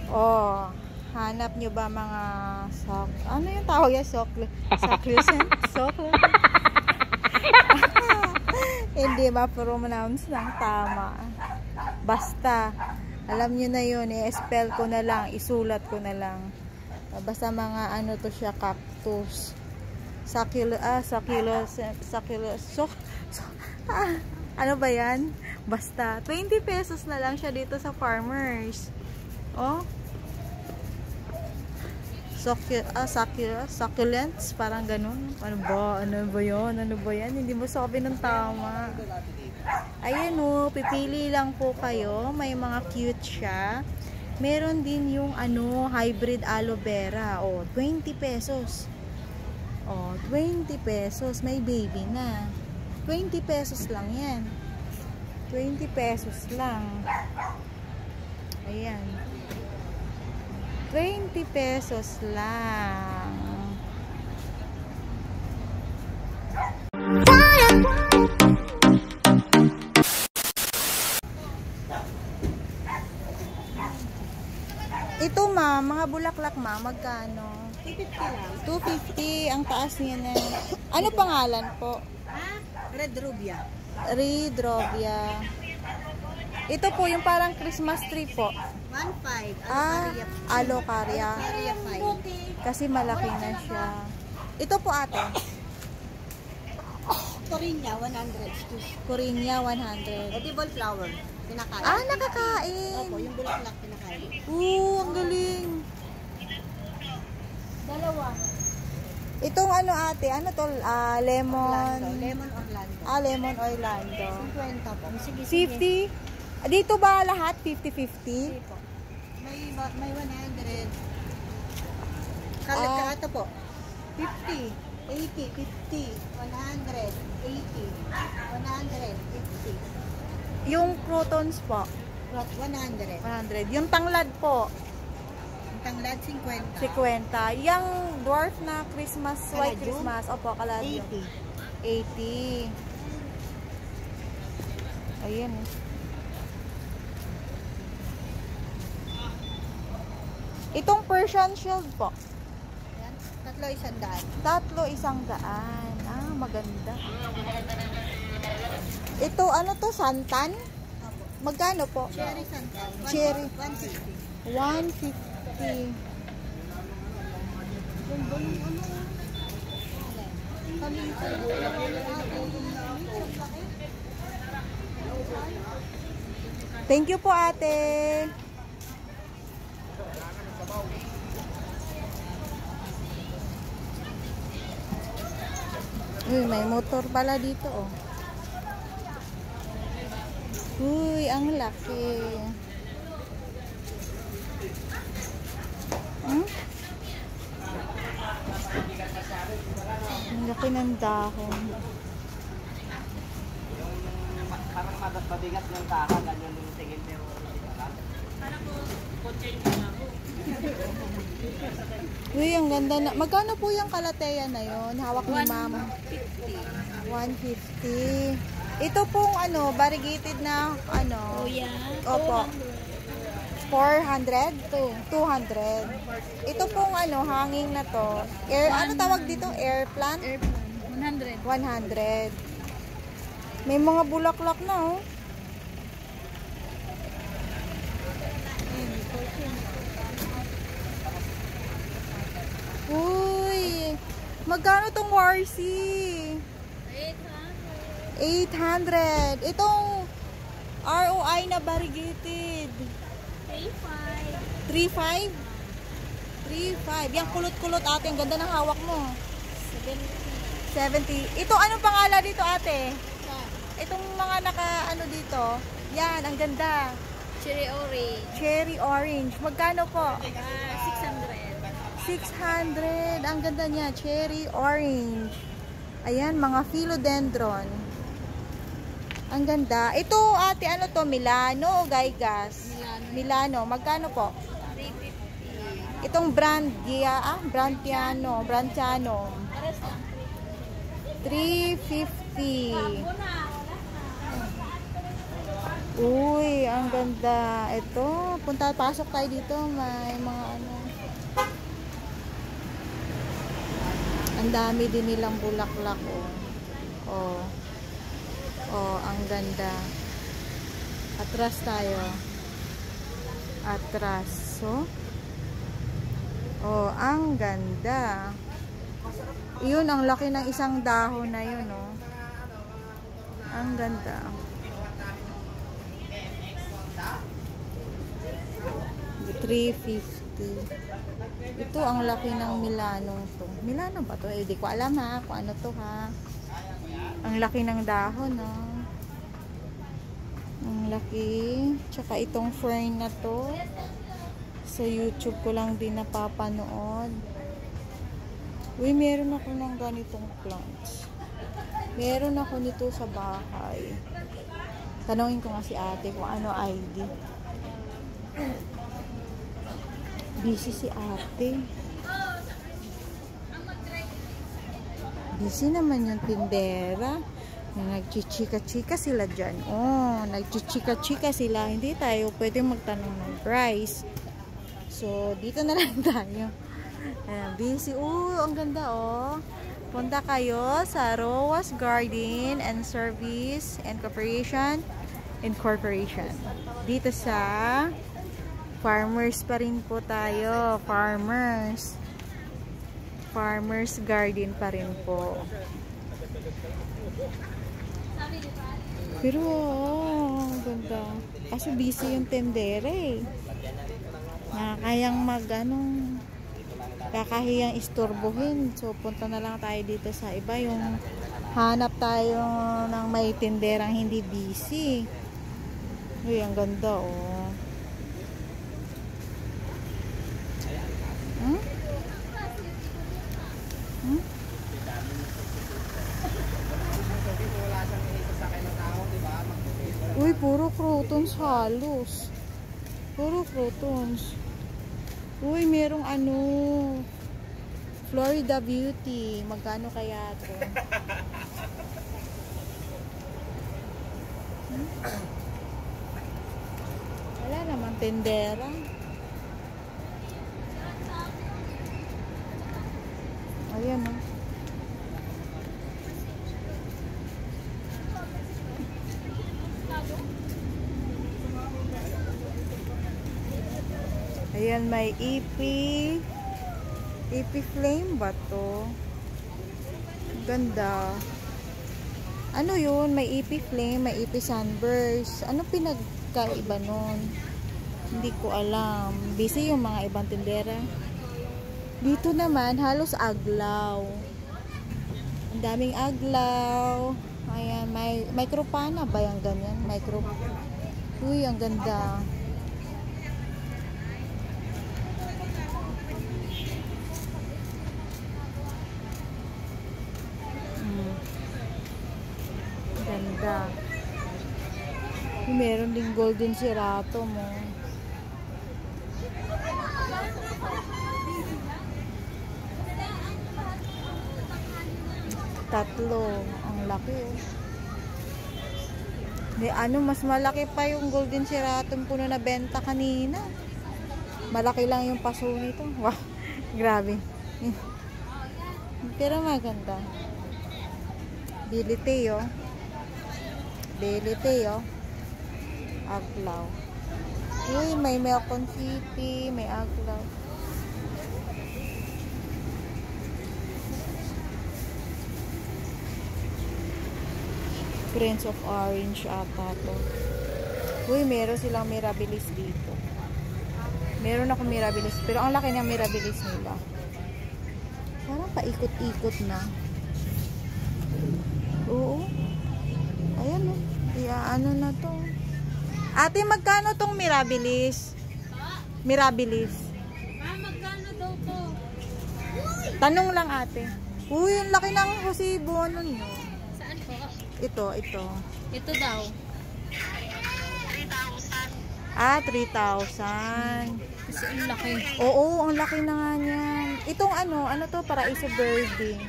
Oh, hanap nyo ba mga ano yung tawag yan? Succulent? Hindi ma-pronounce ng tama. Basta, alam nyo na yun, i-spell ko na lang, isulat ko na lang. Basta mga ano to siya, cactus. Ano ba yan? Basta, 20 pesos na lang siya dito sa farmers. Oh. Succulents, parang ganun. Ano ba yun? Ano ba yan? Hindi mo sabi ng tama. Ayan o, pipili lang po kayo. May mga cute siya. Meron din yung ano, hybrid aloe vera. O, 20 pesos. O, 20 pesos. May baby na. 20 pesos lang yan. 20 pesos lang. Ayan. 20 pesos lang. Ito ma, mga bulaklak ma, magkano? 250 lang. 250 ang taas niya na. Ano pangalan po? Red Rubia. Red Rubia. Ito po yung parang Christmas tree po. 1.5. Alocaria. Alocaria 5. Kasi malaki na siya. Ito po ate. Corinia 100. Corinia 100. Edible flower. Pinakain. Nakakain. Opo, yung bulaklak pinakain. Ang galing. Dalawa. Itong ano ate, ano to? Lemon. Lemon Orlando. Lemon Orlando. 50 po. Sige, 50? Dito ba lahat? 50-50? Sige po. May 100. Kalagkata po. 50, 80, 50, 100, 80, 100, 50. Yung crotons po? 100. 100. Yung tanglad po? Ang tanglad 50. 50. Yung dwarf na Christmas, white Kaladyo? Christmas. Opo, kaladyo. 80. 80. Ayan. Itong Persian shield po? Yan. Tatlo 100. Tatlo 100. Maganda. Ito, ano to? Santan? Opo. Magkano po? Cherry santan. Cherry. 150. 150. Thank you po ate. May motor pala dito oh. Uy, ang laki. Ang laki ng dahon. Parang mabigat ng kaka, ganyan yung tingin pero parang kotse yung ako. Uy, ang ganda na. Magkano po yung kalateya na yon? Hawak ni mama. 150. Ito pong ano, variegated na ano. Oh, yeah. Opo. 400 to 200. Ito pong ano, hanging na to. Ano tawag dito? Air plant? 100. 100. May mga bulaklak na oh. Uy, magkano tong Warsi? 800. Itong ROI na variegated. 3.5. 3.5. Yan kulot-kulot ate. Ang ganda ng hawak mo. 70. Ito anong pangalan dito ate? Itong mga naka ano dito. Yan, ang ganda. Cherry orange. Cherry orange. Magkano po? 600. 600. Ang ganda niya. Cherry orange. Ayan, mga philodendron. Ang ganda. Ito, ate, ano to? Milano o Gaigas? Milano. Magkano po? 350. Itong Brantiano. 350. Uy, ang ganda. Ito, pasok tayo dito. May mga ano. Ang dami din nilang bulaklak, oh. Oh. Oh, ang ganda. Atras tayo. Atras. So, oh, ang ganda. Yun, ang laki ng isang dahon na yun, oh. Ang ganda. $350. Ito, ang laki ng Milano to. Milano ba to? Eh, di ko alam ha, kung ano to ha. Ang laki ng dahon, no? Ang laki. Tsaka itong fern na to. Sa YouTube ko lang din napapanood. Uy, meron ako ng ganitong plants. Meron ako nito sa bahay. Tanungin ko nga si ate kung ano ID. Busy si ate. Busy naman yung tindera. Nagchichika-chika sila dyan. Oh, nagchichika-chika sila. Hindi tayo pwede magtanong ng price. So, dito na lang tayo. Ayan, busy. Ang ganda, oh. Punta kayo sa Roas Garden and Service and Incorporation. Dito sa Farmers pa rin po tayo. Farmers Garden pa rin po. Pero, ang ganda. Kasi busy yung tendere. Nakakayang kakahiyang istorbohin. So, punta na lang tayo dito sa iba. Yung hanap tayo ng may tenderang hindi busy. Uy, ang ganda, oh. Hmm? Hmm? Uy, puro crotons halos. Puro crotons. Uy, merong ano, Florida Beauty. Magkano kaya ito? Wala naman tendera. Ayan, oh. Ayan, may EP flame ba to? Ganda. Ano yun? May EP flame, may EP sunburst. Ano pinagkaiba nun? Hindi ko alam. Busy yung mga ibang tindera. Dito naman, halos aglaw. Ang daming aglaw. Ayan, may micropana ba yung ganyan? Uy, ang ganda. Ganda. Meron ding golden serato mo. Tatlo. Ang laki, oh. Mas malaki pa yung golden serato puno na benta kanina. Malaki lang yung paso nito. Wow. Grabe. Pero maganda. Bilite, oh. Aglaw. Uy, may Melcon City, may aglaw. Prince of Orange ata to. Uy, meron silang Mirabilis dito. Meron ako Mirabilis, pero ang laki ng Mirabilis nila. Parang paikot-ikot na. Oo. Ayan, oh. Ano na to. Ate, magkano tong Mirabilis? Mirabilis. Magkano daw to? Tanong lang, ate. Uy, ang laki ng resibo. Ano nyo? Saan po? Ito. Ito daw. 3,000. Kasi ang laki. Oo, ang laki na nga niyan. Itong ano to? Paraiso Verde.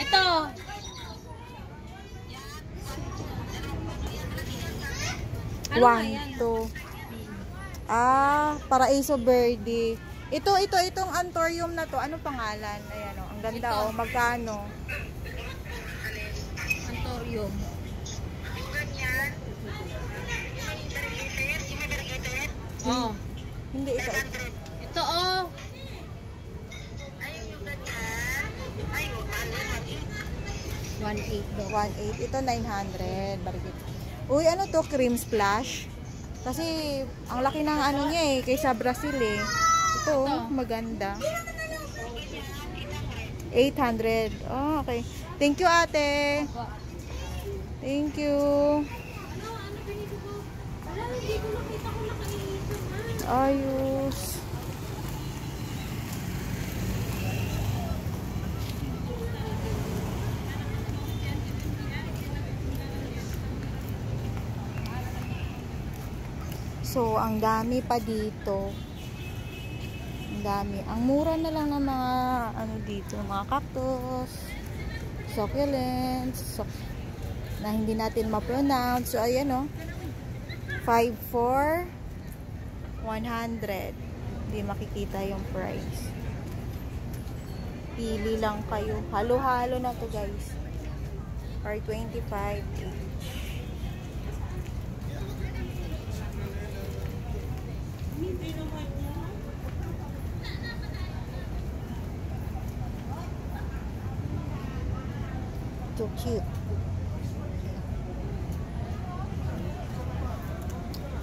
Ito. Ano nga yan? 1, 2. Ah, Paraiso Verde. Itong Anthurium na to, ano pangalan? Ayan oh, ang ganda Ito. oh, magkano? Antorium. Oh. Hindi ito. Ito oh. 1.8 daw. 1.8. Ito 900. Barigit. Uy, ano to? Cream Splash? Kasi, ang laki ng ano niya eh, kaysa Brazil eh. Ito, maganda. 800. Oh, okay. Thank you, ate. Thank you. Ayos. So, ang dami pa dito. Ang dami. Ang mura na lang ng mga ano dito, mga cactus, succulents, na hindi natin ma-pronounce. So, ayan o. 5 for 100. Hindi makikita yung price. Pili lang kayo. Halo-halo na to guys. For 25 each. So cute.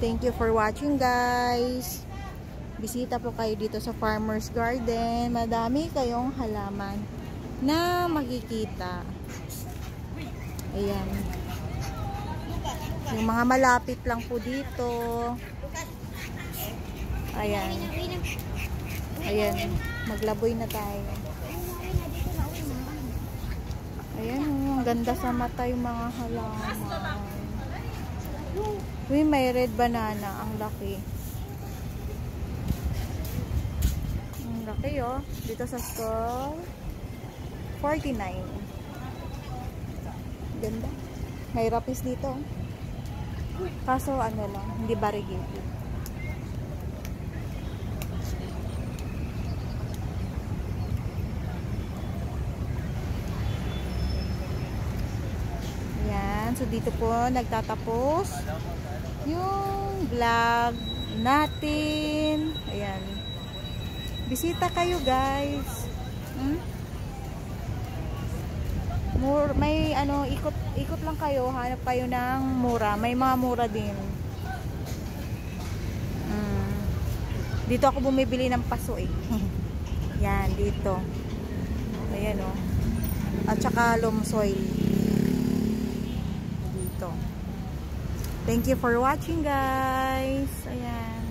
Thank you for watching guys. Bisita po kayo dito sa Farmer's Garden. Madami kayong halaman na makikita. Ayan. Yung mga malapit lang po dito. Ayan. Ayan. Maglaboy na tayo. Ayan, ang ganda sa mata yung mga halaman. Uy, may red banana. Ang laki. Ang laki, oh. Dito sa store. 49. Ganda. May rapis dito. Kaso, ano lang, hindi variegated. So, dito po nagtatapos yung vlog natin. Ayan. Bisita kayo, guys. May ano, ikot lang kayo. Hanap kayo ng mura. May mga mura din. Dito ako bumibili ng paso eh. Yan, dito. Ayan, oh. At saka loam soil. Thank you for watching guys. Ayan.